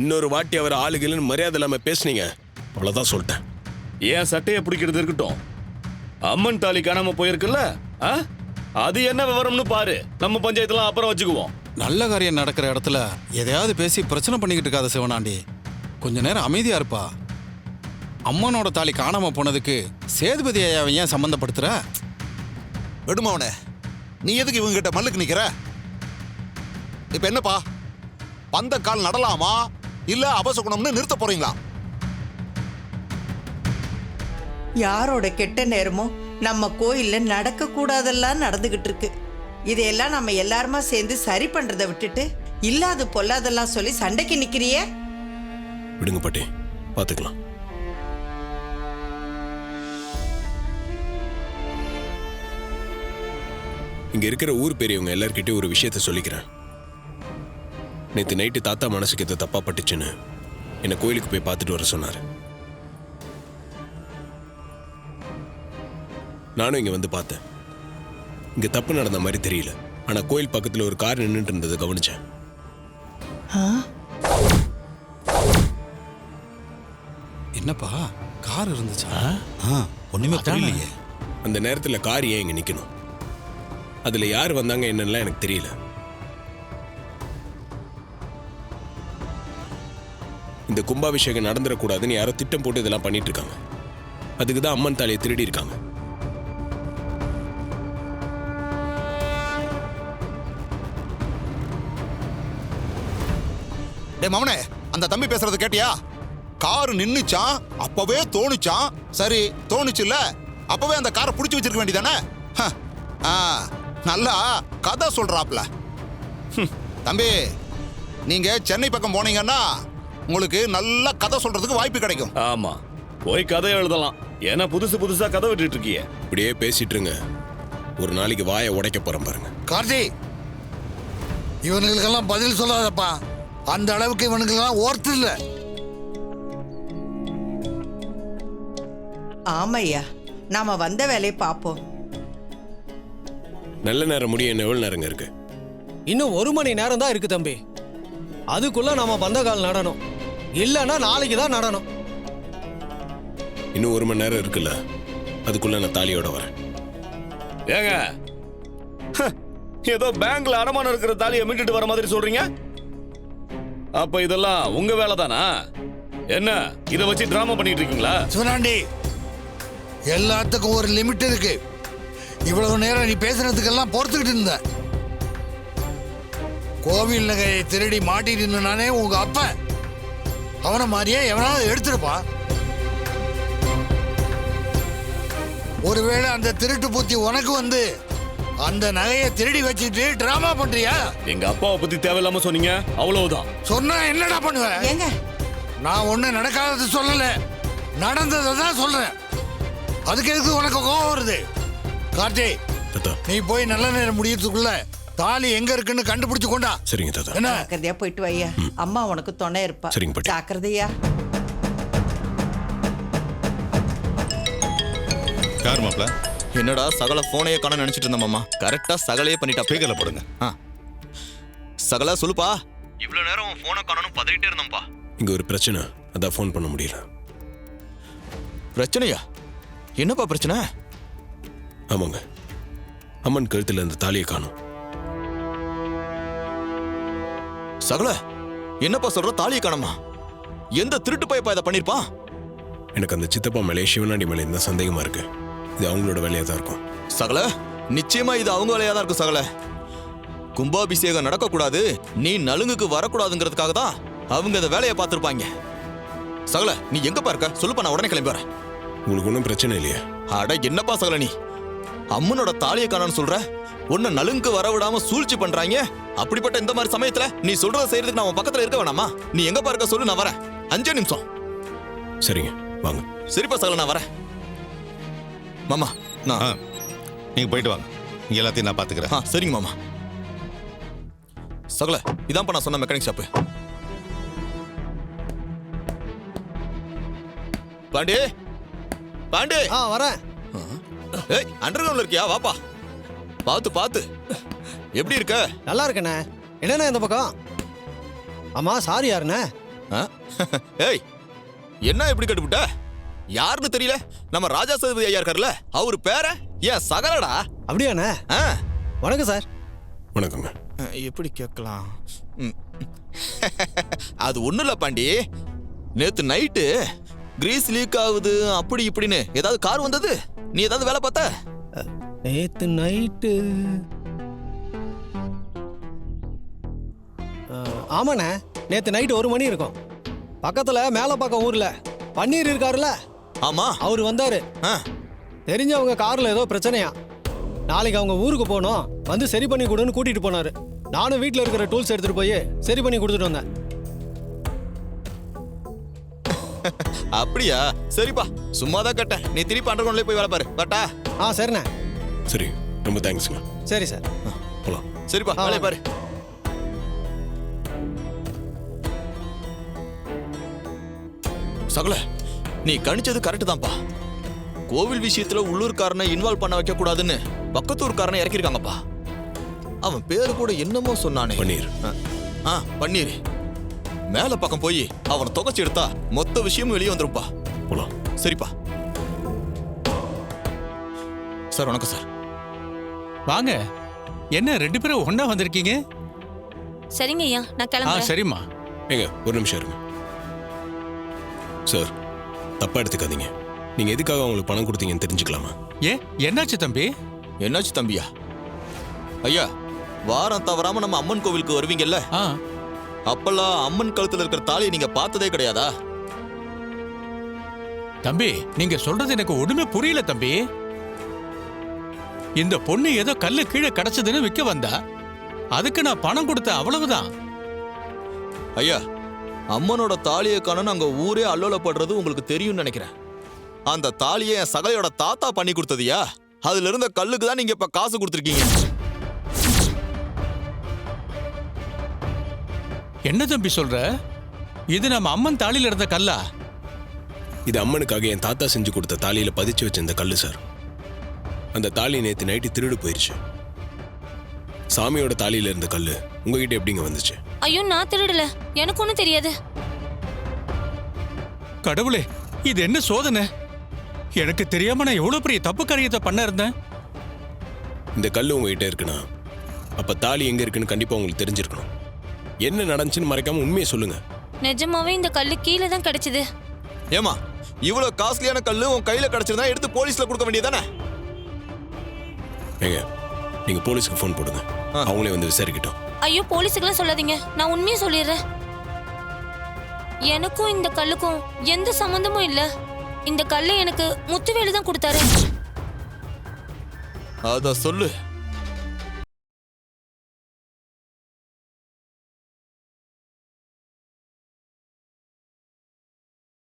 இன்னொரு வாட்டி அவர் ஆளுகளுன்னு மரியாதை இல்லாம பேசுனீங்க, அவ்வளவுதான் சொல்லிட்டேன். ஏன் சட்டையை பிடிக்கிறது இருக்கட்டும், அம்மன் தாலி காணாம போயிருக்குல்ல, அது என்ன விவரம்னு பாரு. நம்ம பஞ்சாயத்துலாம் அப்புறம் வச்சுக்குவோம். நல்ல காரியம் நடக்கிற இடத்துல எதையாவது பேசி பிரச்சனை பண்ணிக்கிட்டு இருக்காத சிவனாண்டி. கொஞ்ச நேரம் அமைதியா இருப்பா. அம்மனோட தாலி காணாம போனதுக்கு சேதுபதி ஐயாவை ஏன் சம்பந்தப்படுத்துற? விடுமாவனே, நீ எதுக்கு இவங்க கிட்ட மல்லுக்கு நிக்கிற? இப்ப என்னப்பா, பந்த கால் நடலாமா இல்ல அபசகுணம்னு நிறுத்த போறீங்களா? யாரோட கெட்ட நேரமோ நம்ம கோயில்ல நடக்க கூடாதெல்லாம் நடந்துகிட்டு இருக்கு. இதையெல்லாம் நம்ம எல்லாருமா சேர்ந்து சரி பண்றதை விட்டுட்டு இல்லாது பொல்லாதெல்லாம் சொல்லி சண்டைக்கு நிக்கிறியே. விடுங்க பாட்டி, பாத்துக்கலாம். இங்க இருக்கிற ஊர் பெரியவங்க எல்லார்கிட்டயும் ஒரு விஷயத்த சொல்லிக்கிறேன். நேத்து நைட்டு தாத்தா மனசுக்கு எது தப்பா பட்டுச்சுன்னு என்ன கோயிலுக்கு போய் பார்த்துட்டு வர சொன்னாரு. நானும் இங்க வந்து பார்த்தேன். இங்க தப்பு நடந்த மாதிரி தெரியல, ஆனா கோயில் பக்கத்துல ஒரு கார் நின்றுட்டு இருந்ததை கவனிச்சேன். என்னப்பா, கார் இருந்துச்சா? ஒண்ணுமே தெரியலையே. அந்த நேரத்துல கார் ஏன் இங்க நிக்கணும்? அதுல யார் வந்தாங்க என்னன்னு எனக்கு தெரியல. இந்த கும்பாபிஷேகம் நடந்துடக்கூடாதுன்னு யாரோ திட்டம் போட்டு இதெல்லாம் பண்ணிட்டு இருக்காங்க. அதுக்கு தான் அம்மன் தாலியை திருடி இருக்காங்க. டே மவனே, அந்த தம்பி பேசுறது கேட்டியா? கார் நின்னுச்சான், அப்பவே தோணுச்சான். சரி, தோணுச்சுல்ல, அப்பவே அந்த காரை புடிச்சு வச்சிருக்க வேண்டியதானே? நல்லா கதை சொல்றாப்ல. தம்பி, நீங்க சென்னை பக்கம் போனீங்கன்னா உங்களுக்கு நல்ல கதை சொல்றதுக்கு வாய்ப்பு கிடைக்கும். ஆமா, போய் கதை எழுதலாம். ஏன்னா புதுசு புதுசா கதை விட்டுட்டு இருக்கிய. இப்படியே பேசிட்டு இருங்க, ஒரு நாளைக்கு வாயை உடைக்க போறேன் பாருங்க. கார்த்தி, இவனுங்களுக்கெல்லாம் பதில் சொல்லாதப்பா. அந்த அளவுக்கு இவனுக்கெல்லாம் ஓர்த்து இல்ல. ஆமையா, நாம வந்த வேலையை பார்ப்போம். நல்ல நேரம் முடிய என்ன எவ்வளவு நேரங்க இருக்கு? இன்னும் 1 மணி நேரம் தான் இருக்கு தம்பி. அதுக்குள்ள நாம பந்தக்கால் நடணும், இல்லைன்னா நாளைக்கு தான் நடணும். இன்னும் 1 மணி நேரம் இருக்குல்ல, அதுக்குள்ள நான் தாலியோட வரேன். ஏங்க, ஏதோ பேங்க்ல அடமானம் இருக்கிற தாலியை மீட்டுட்டு வர மாதிரி சொல்றீங்க. அப்ப இதெல்லாம் உங்க வேலை தானா? என்ன இத வச்சு டிராமா பண்ணிட்டு இருக்கீங்களா? சிவனாண்டி, எல்லாத்துக்கும் ஒரு லிமிட் இருக்கு. இவ்வளவு நேரம் நீ பேசுறதுக்கெல்லாம் பொறுத்துக்கிட்டு இருந்த. கோவில் நகையை திருடி மாட்டிட்டு இருந்தானே உங்க அப்ப, அவனை மாதிரியே எவனாவது எடுத்துருப்பா. ஒருவேளை அந்த திருட்டு பூத்தி உனக்கு வந்து அந்த நகையை திருடி வச்சுட்டு டிராமா பண்றியா? எங்க அப்பாவை பத்தி தேவையில்லாம சொன்னீங்க, அவ்வளவுதான். சொன்னா என்னடா பண்ணுவ? ஏங்க, நான் ஒண்ணு நடக்காதது சொல்லல, நடந்ததை தான் சொல்றேன். அதுக்கு எதுக்கு உனக்கு கோவம் வருது? கார்த்தி, தாத்தா. நீ போய் நல்ல நேரம் முடியறதுக்குள்ள தாலி எங்க இருக்குன்னு கண்டுபிடிச்சு கொண்டா. சரிங்க தாத்தா. என்ன? ஜாக்கிரதையா போயிட்டு வையா. அம்மா உனக்கு துணை இருப்பா. சரிங்க பாட்டி. ஜாக்கிரதையா. யார் மாப்ள? என்னடா சகல போனையே காண நினைச்சிட்டு இருந்த மாமா. கரெக்டா சகலையே பண்ணிட்டா. ஸ்பீக்கர்ல போடுங்க. சகல சொல்லுப்பா. இவ்வளவு நேரம் உன் போனை காணணும் பதறிட்டே இருந்தோம்ப்பா. இங்க ஒரு பிரச்சனை, அதான் ஃபோன் பண்ண முடியல. பிரச்சனையா? என்னப்பா பிரச்சனை? ஆமாங்க, அம்மன் கழுத்துல இந்த தாலியை காணும். சகல, என்னப்பா சொல்ற? தாலியை காணமா? எந்த திருட்டு பையப்பா இதை பண்ணிருப்பான்? எனக்கு அந்த சித்தப்பா மேலே, சிவனாண்டி மேலே இந்த சந்தேகமா இருக்கு. இது அவங்களோட வேலையா தான் இருக்கும். சகல, நிச்சயமா இது அவங்க வேலையா தான் இருக்கும். சகல, கும்பாபிஷேகம் நடக்கக்கூடாது, நீ நலுங்குக்கு வரக்கூடாதுங்கிறதுக்காக தான் அவங்க இந்த வேலையை பார்த்துருப்பாங்க. சகல, நீ எங்கப்பா இருக்க? சொல்லுப்பா, நான் உடனே கிளம்பி வரேன். உங்களுக்கு ஒன்றும் பிரச்சனை இல்லையா? அட என்னப்பா சகல, நீ அம்மனோட தாலியை காணான்னு சொல்ற, உன்னை நலுங்கு வர விடாம சூழ்ச்சி பண்றாங்க. அப்படிப்பட்ட இந்த மாதிரி சமயத்துல நீ சொல்றத செய்யறதுக்கு நான் உன் பக்கத்துல இருக்க வேணாமா? நீ எங்கப்பா இருக்க சொல்லு, நான் வரேன். 5 நிமிஷம். சரிங்க, வாங்க. சரிப்பா சகல, நான் வரேன். மாமா, நான் நீங்க போயிட்டு வாங்க, இங்க எல்லாத்தையும் நான் பாத்துக்கிறேன். சரிங்க மாமா. சகல, இதான்ப்பா நான் சொன்ன மெக்கானிக் ஷாப்பு. பாண்டே, பாண்டே. வரேன். ஏய், அண்டர் கிரவுண்ட்ல இருக்கியா? வாப்பா. பாத்து பாத்து. எப்படி இருக்க? நல்லா இருக்கண்ணே. என்னண்ணே இந்த பக்கம்? ஆமா, சாரி யாருண்ணே? ஆ? ஏய் என்ன இப்படி கட்டுப்பிட்ட? யாருன்னு தெரியல. நம்ம ராஜா சேதுபதி ஐயா இருக்காருல்ல, அவரு பேர ஏன் சகலடா. அப்படியாண்ணே? ஆ, வணக்கம் சார். வணக்கங்க. எப்படி கேட்கலாம்? அது ஒண்ணும் இல்ல பாண்டி, நேத்து நைட்டு கிரீஸ் லீக் ஆகுது அப்படி இப்படின்னு ஏதாவது கார் வந்தது, நீ ஏதாவது வேலை பார்த்த? நேத்து நைட்டு ஆமாண்ணே, நேத்து நைட்டு 1 மணி இருக்கும். பக்கத்துல மேலப்பாக்கம் ஊர்ல பன்னீர் இருக்காருல்ல, ஆமா. அவர் வந்தாரு. ஆ, தெரிஞ்சவங்க கார்ல ஏதோ பிரச்சனையா, நாளைக்கு அவங்க ஊருக்கு போகணும், வந்து சரி பண்ணி கொடுன்னு கூட்டிட்டு போனாரு. நானும் வீட்டில் இருக்கிற டூல்ஸ் எடுத்துட்டு போய் சரி பண்ணி கொடுத்துட்டு வந்தேன். அப்படியா? சரிப்பா, சும்மா தான் கேட்டேன். நீ திருப்பி அண்டர் கிரவுண்ட்ல போய் வேலை பாரு. பட்டா? சரிண்ணே. சரி, ரொம்ப தேங்க்ஸுங்க. சரி சார். போலாம். சரிப்பா, வேலையை பாரு. சகல, நீ கணிச்சது கரெக்ட் தான்ப்பா. கோவில் விஷயத்துல உள்ளூர்காரனை இன்வால்வ் பண்ண வைக்க கூடாதுன்னு பக்கத்தூர்காரனை இறக்கிருக்காங்கப்பா. அவன் பேரு கூட என்னமோ சொன்னானே. பன்னீர். பன்னீர். மேல பக்கம் போய் அவனை தொகைச்சு எடுத்தா மொத்த விஷயமும் வெளியே வந்துருப்பா. போலாம். சரிப்பா. சார் வணக்கம் சார். வாங்க. என்ன 2 பேரும் ஒண்ணா வந்திருக்கீங்க? சரிங்க ஐயா, நான் கிளம்புறேன். சரிம்மா. ஏங்க ஒரு நிமிஷம் இருங்க சார். தப்பா எடுத்துக்காதீங்க. நீங்க எதுக்காக அவங்களுக்கு பணம் கொடுத்தீங்கன்னு தெரிஞ்சுக்கலாமா? என்னாச்சு தம்பி? என்னாச்சு தம்பியா? ஐயா, வாரம் தவறாம நம்ம அம்மன் கோவிலுக்கு வருவீங்கல்ல, அப்பெல்லாம் அம்மன் கழுத்துல இருக்கிற தாலியை நீங்க பார்த்ததே கிடையாதா? தம்பி, நீங்க சொல்றது எனக்கு ஒண்ணுமே புரியல தம்பி. இந்த பொண்ணு ஏதோ கல்லு கீழே கிடைச்சதுன்னு விற்க வந்தா, அதுக்கு நான் பணம் கொடுத்தேன், அவ்வளவுதான். ஐயா, அம்மனோட தாலியை காணணும் அங்க ஊரே அல்லோலப்படுறது உங்களுக்கு தெரியும்னு நினைக்கிறேன். அந்த தாலியை என் சகலையோட தாத்தா பண்ணி கொடுத்ததியா? அதுல இருந்த கல்லுக்கு தான் நீங்க இப்ப காசு கொடுத்துருக்கீங்க. என்ன தம்பி சொல்ற? இது நம்ம அம்மன் தாலியில இருந்த கல்லா? இது அம்மனுக்காக என் தாத்தா செஞ்சு கொடுத்த தாலியில பதிச்சு வச்சிருந்த கல்லு சார். அந்த தாலி நேத்து நைட்டு திருடு போயிருச்சு. சாமியோட தாலியில இருந்த கல்லு உங்ககிட்ட எப்படிங்க வந்துச்சு? ஐயோ, நான் திருடல, எனக்கு ஒண்ணும் தெரியாது. கடவுளே, இது என்ன சோதனை? எனக்கு தெரியாம நான் எவ்வளவு பெரிய தப்பு காரியத்தை பண்ண இருந்தேன். இந்த கல்லு உங்ககிட்ட இருக்குன்னா அப்ப தாலி எங்க இருக்குன்னு கண்டிப்பா உங்களுக்கு தெரிஞ்சிருக்கணும். என்ன நடந்துச்சுன்னு மறைக்காம உண்மையை சொல்லுங்க. நிஜமாவே இந்த கல்லு கீழே தான் கிடைச்சது. ஏமா, இவ்வளவு காஸ்ட்லியான கல்லு உன் கையில கிடைச்சிருந்தா எடுத்து போலீஸ்ல கொடுக்க வேண்டியதானே? ஏங்க, நீங்க போலீஸ்க்கு ஃபோன் போடுங்க, அவங்களே வந்து விசாரிக்கட்டும். ஐயோ, போலீஸுக்கெல்லாம் சொல்லாதீங்க, நான் உண்மையை சொல்லிடுறேன். எனக்கும் இந்த கல்லுக்கும் எந்த சம்பந்தமும் இல்ல. இந்த கல்லை எனக்கு முத்துவேலு தான் கொடுத்தாரு. அத சொல்லு.